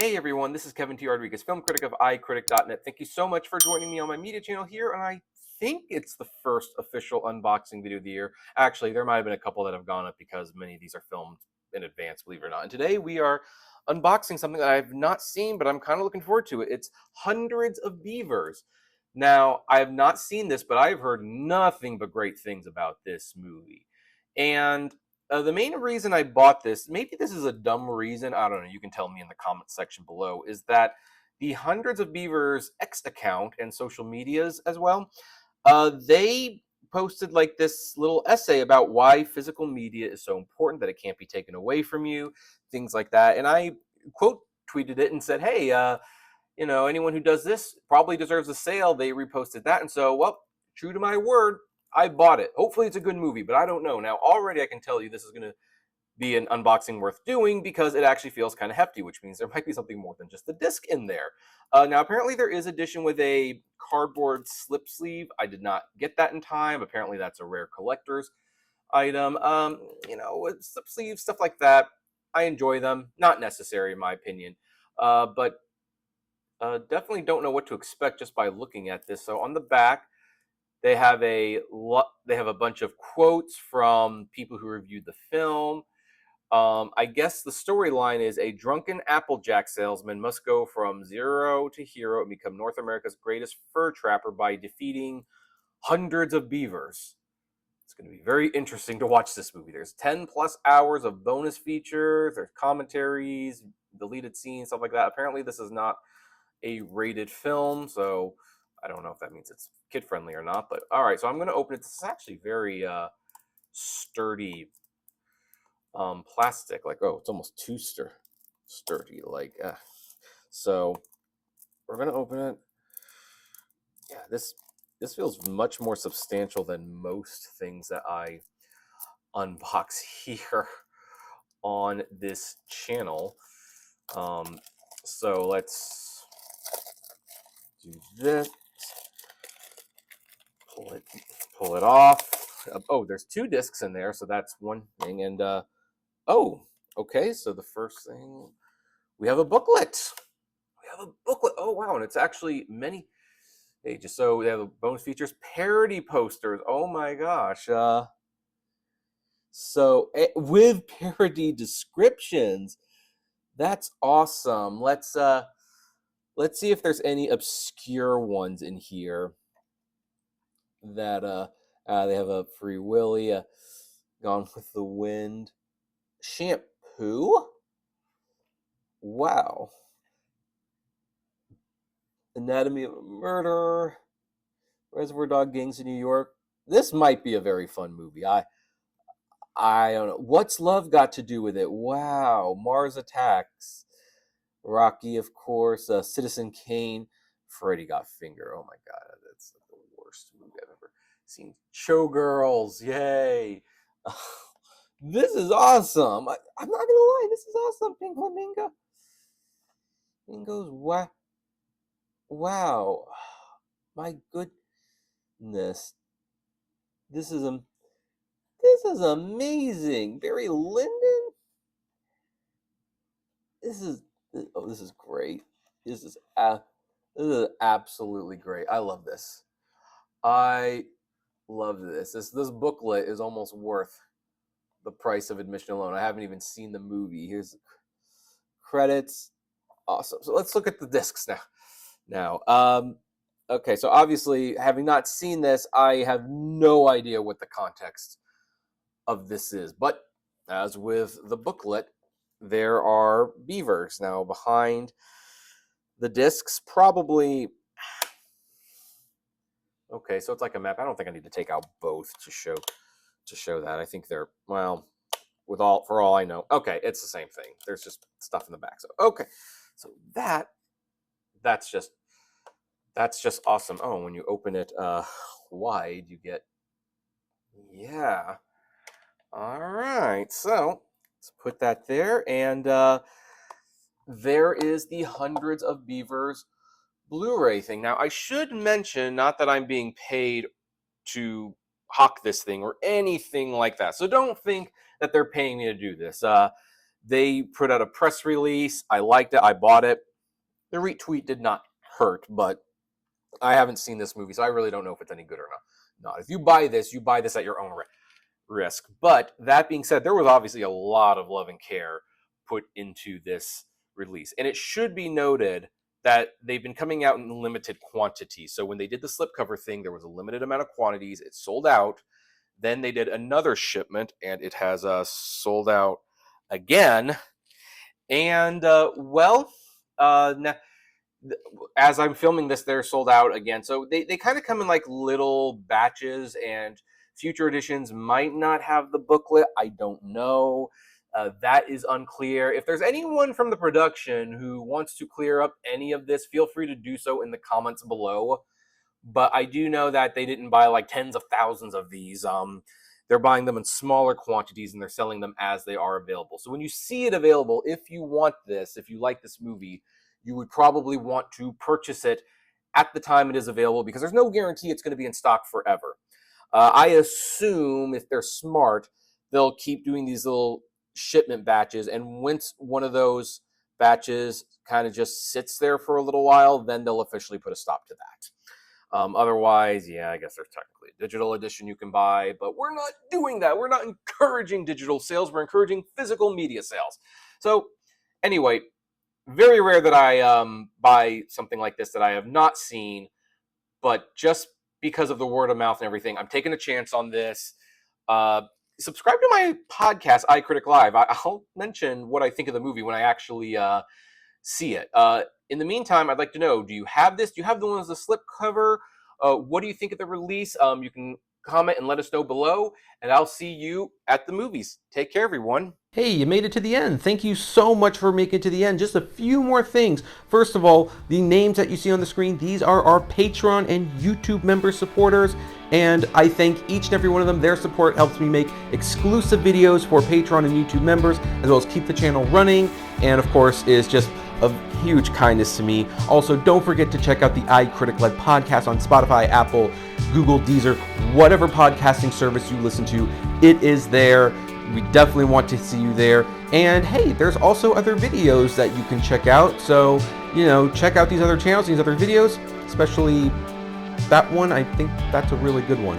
Hey everyone, this is Kevin T. Rodriguez, film critic of iCritic.net. Thank you so much for joining me on my media channel here, and I think it's the first official unboxing video of the year. Actually, there might have been a couple that have gone up because many of these are filmed in advance, believe it or not. And today we are unboxing something that I have not seen, but I'm kind of looking forward to it. It's Hundreds of Beavers. Now, I have not seen this, but I've heard nothing but great things about this movie. And the main reason I bought this, maybe this is a dumb reason, I don't know, you can tell me in the comment section below, is that the Hundreds of Beavers X account and social medias as well, they posted like this little essay about why physical media is so important, that it can't be taken away from you, things like that. And I quote tweeted it and said, hey, anyone who does this probably deserves a sale. They reposted that. And so, well, true to my word, I bought it. Hopefully it's a good movie, but I don't know. Now, already I can tell you this is going to be an unboxing worth doing because it actually feels kind of hefty, which means there might be something more than just the disc in there. Now, apparently there is edition with a cardboard slip sleeve. I did not get that in time. Apparently that's a rare collector's item. With slip sleeves, stuff like that, I enjoy them. Not necessary in my opinion, but definitely don't know what to expect just by looking at this. So on the back, they have a bunch of quotes from people who reviewed the film. I guess the storyline is a drunken Applejack salesman must go from zero to hero and become North America's greatest fur trapper by defeating hundreds of beavers. It's going to be very interesting to watch this movie. There's 10 plus hours of bonus features, there's commentaries, deleted scenes, stuff like that. Apparently, this is not a rated film, so I don't know if that means it's kid friendly or not. But all right, so I'm going to open it. This is actually very sturdy plastic. Like, oh, it's almost too sturdy. So we're going to open it. Yeah, this feels much more substantial than most things that I unbox here on this channel. So let's do this. Pull it off. Oh, there's two discs in there, so that's one thing. And oh, okay. So the first thing, we have a booklet. We have a booklet. Oh wow, and it's actually many pages. So we have bonus features, parody posters. Oh my gosh. With parody descriptions, that's awesome. Let's see if there's any obscure ones in here that they have a Free Willy, Gone with the Wind, Shampoo. Wow. Anatomy of a Murder, Reservoir Dog, Gangs of New York. This might be a very fun movie. I don't know. What's Love Got to Do with It? Wow. Mars Attacks. Rocky, of course. Citizen Kane. Freddy Got Finger. Oh my god, that's the worst movie I've ever seen. Showgirls. Yay. This is awesome. I'm not gonna lie. This is awesome. Pink Flamingo. Bingo's wow. Wow. My goodness. This is amazing. Barry Lyndon. This is great. This is absolutely great. I love this. I love this. This booklet is almost worth the price of admission alone. I haven't even seen the movie. Here's the credits. Awesome. So let's look at the discs now. Okay, so obviously, having not seen this, I have no idea what the context of this is. But as with the booklet, there are beavers. Now, behind the discs, probably... Okay, so it's like a map. I don't think I need to take out both to show that. I think they're, well, for all I know. Okay, it's the same thing. There's just stuff in the back. So okay. So that's just awesome. Oh, when you open it wide, you get, yeah. All right. So let's put that there, and there is the Hundreds of Beavers Blu-ray thing. Now, I should mention, not that I'm being paid to hawk this thing or anything like that. So don't think that they're paying me to do this. They put out a press release. I liked it. I bought it. The retweet did not hurt, but I haven't seen this movie, so I really don't know if it's any good or not. If you buy this at your own risk. But that being said, there was obviously a lot of love and care put into this release. And it should be noted that they've been coming out in limited quantities. So when they did the slipcover thing, there was a limited amount of quantities. It sold out. Then they did another shipment, and it has sold out again. And, now, as I'm filming this, they're sold out again. So they kind of come in like little batches, and future editions might not have the booklet. I don't know. That is unclear. If there's anyone from the production who wants to clear up any of this, feel free to do so in the comments below. But I do know that they didn't buy like tens of thousands of these. They're buying them in smaller quantities, and they're selling them as they are available. So when you see it available, if you want this, if you like this movie, you would probably want to purchase it at the time it is available, because there's no guarantee it's going to be in stock forever. I assume if they're smart, they'll keep doing these little shipment batches, and once one of those batches kind of just sits there for a little while, then they'll officially put a stop to that. Otherwise, yeah, I guess there's technically a digital edition you can buy, but we're not doing that. We're not encouraging digital sales. We're encouraging physical media sales. So anyway, very rare that I buy something like this that I have not seen, but just because of the word of mouth and everything, I'm taking a chance on this. Subscribe to my podcast, iCritic Live. I'll mention what I think of the movie when I actually see it. In the meantime, I'd like to know, do you have this? Do you have the one with the slip cover? What do you think of the release? You can comment and let us know below, and I'll see you at the movies. Take care, everyone. Hey, you made it to the end. Thank you so much for making it to the end. Just a few more things. First of all, the names that you see on the screen, these are our Patreon and YouTube member supporters, and I thank each and every one of them. Their support helps me make exclusive videos for Patreon and YouTube members, as well as keep the channel running, and of course is just of huge kindness to me. Also, don't forget to check out the iCritic-led podcast on Spotify, Apple, Google, Deezer, whatever podcasting service you listen to, it is there. We definitely want to see you there. And hey, there's also other videos that you can check out. So, check out these other channels, these other videos, especially that one. I think that's a really good one.